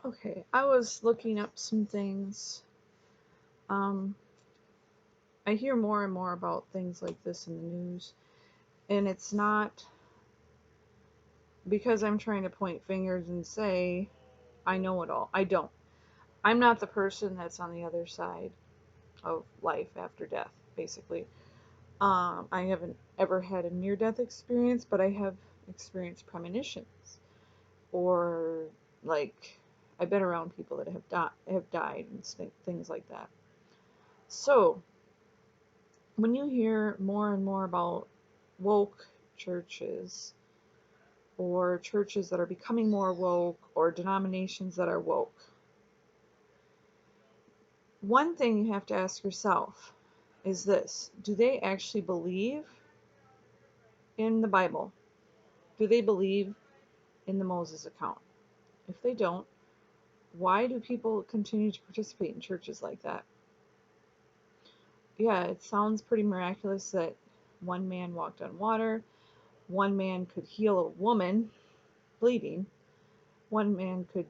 Okay, I was looking up some things. Um, I hear more and more about things like this in the news, and it's not because I'm trying to point fingers and say I know it all. I don't. I'm not the person that's on the other side of life after death, basically. I haven't ever had a near death experience, but I have experienced premonitions or like I've been around people that have died and things like that. So, when you hear more and more about woke churches or churches that are becoming more woke or denominations that are woke, one thing you have to ask yourself is this: do they actually believe in the Bible? Do they believe in the Moses account? If they don't, why do people continue to participate in churches like that? Yeah, it sounds pretty miraculous that one man walked on water, one man could heal a woman bleeding, one man could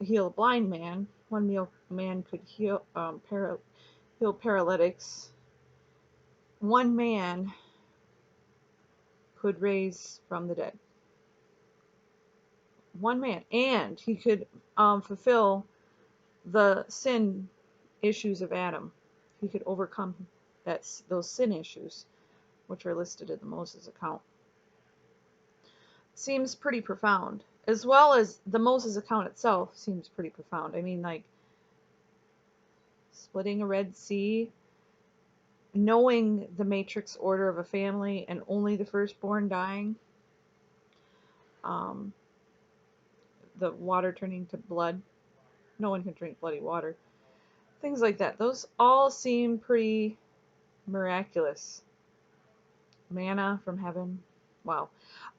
heal a blind man, one man could heal paralytics, one man could raise from the dead. One man, and he could fulfill the sin issues of Adam. He could overcome those sin issues, which are listed in the Moses account. Seems pretty profound, as well as the Moses account itself seems pretty profound. I mean, like splitting a Red Sea, knowing the matrix order of a family and only the firstborn dying, um, the water turning to blood. No one can drink bloody water. Things like that. Those all seem pretty miraculous. Manna from heaven. Wow.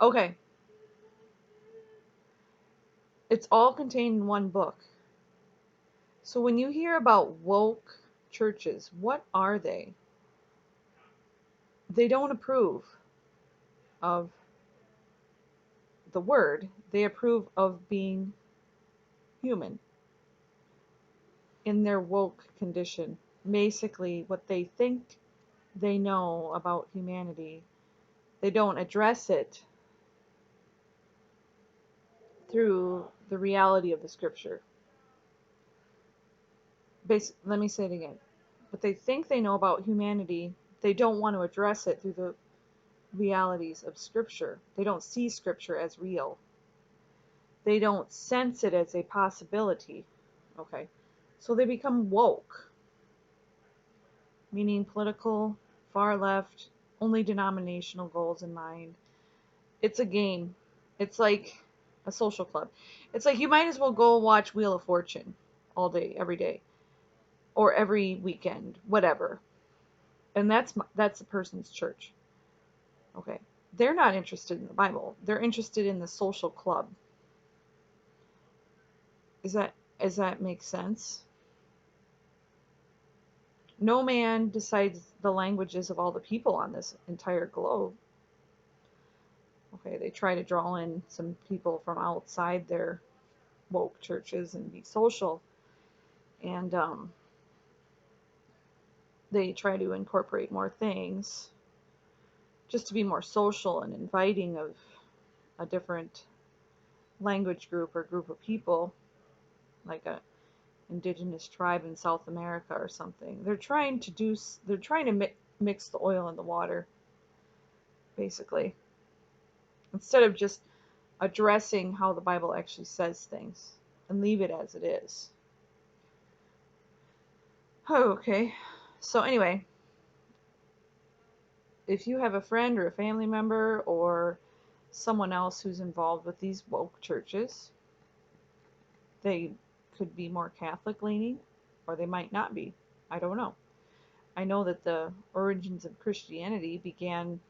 Okay. It's all contained in one book. So when you hear about woke churches, what are they? They don't approve of the word, they approve of being human in their woke condition. Basically, what they think they know about humanity, they don't address it through the reality of the scripture. Let me say it again. What they think they know about humanity, they don't want to address it through the realities of scripture. They don't see scripture as real. They don't sense it as a possibility. Okay. So they become woke, meaning political, far left, only denominational goals in mind. It's a game. It's like a social club. It's like you might as well go watch Wheel of Fortune all day, every day, or every weekend, whatever. And that's a person's church. Okay. They're not interested in the Bible. They're interested in the social club. Is that does that make sense? No man decides the languages of all the people on this entire globe. Okay, they try to draw in some people from outside their woke churches and be social, and they try to incorporate more things just to be more social and inviting of a different language group or group of people, like a indigenous tribe in South America or something. They're trying to mix the oil and the water, basically, instead of just addressing how the Bible actually says things and leave it as it is. Oh, okay. So anyway, if you have a friend or a family member or someone else who's involved with these woke churches, they could be more Catholic leaning or they might not be. I don't know. I know that the origins of Christianity began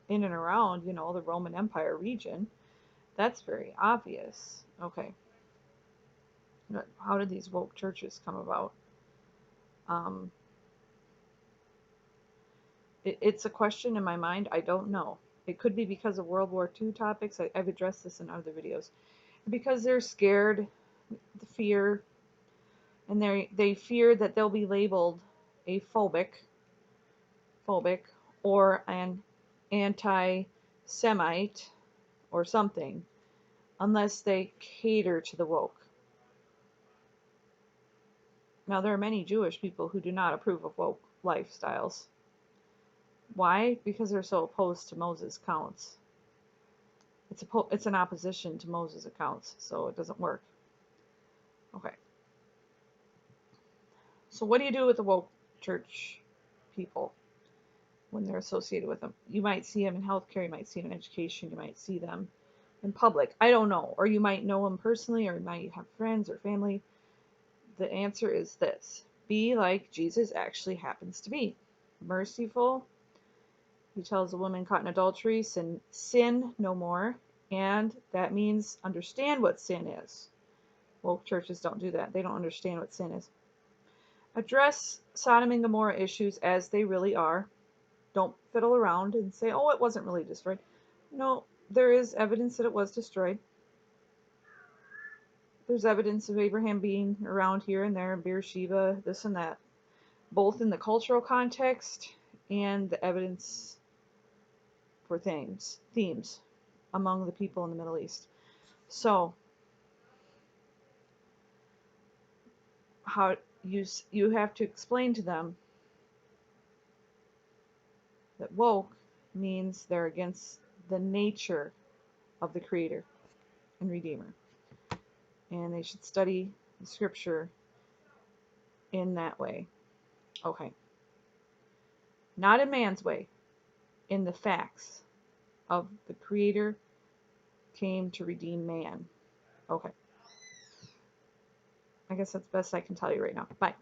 in and around, the Roman Empire region. That's very obvious. Okay. How did these woke churches come about? Um, it's a question in my mind. I don't know. It could be because of World War II topics. I've addressed this in other videos. Because they're scared the fear, and they fear that they'll be labeled a phobic or an anti-Semite or something unless they cater to the woke. Now, there are many Jewish people who do not approve of woke lifestyles. Why? Because they're so opposed to Moses' accounts. It's an opposition to Moses' accounts, so it doesn't work. Okay. So what do you do with the woke church people when they're associated with them? You might see them in healthcare, you might see them in education, you might see them in public. I don't know. Or you might know them personally, or you might have friends or family. The answer is this: be like Jesus actually happens to be. Merciful. He tells a woman caught in adultery, sin no more. And that means understand what sin is. Woke churches don't do that. They don't understand what sin is. Address Sodom and Gomorrah issues as they really are. Don't fiddle around and say, oh, it wasn't really destroyed. No, there is evidence that it was destroyed. There's evidence of Abraham being around here and there, Beersheba, this and that, both in the cultural context and the evidence for themes among the people in the Middle East. So, how you have to explain to them that woke means they're against the nature of the Creator and Redeemer, and they should study the Scripture in that way. Okay, not in man's way, in the facts of the Creator came to redeem man. Okay. I guess that's the best I can tell you right now. Bye.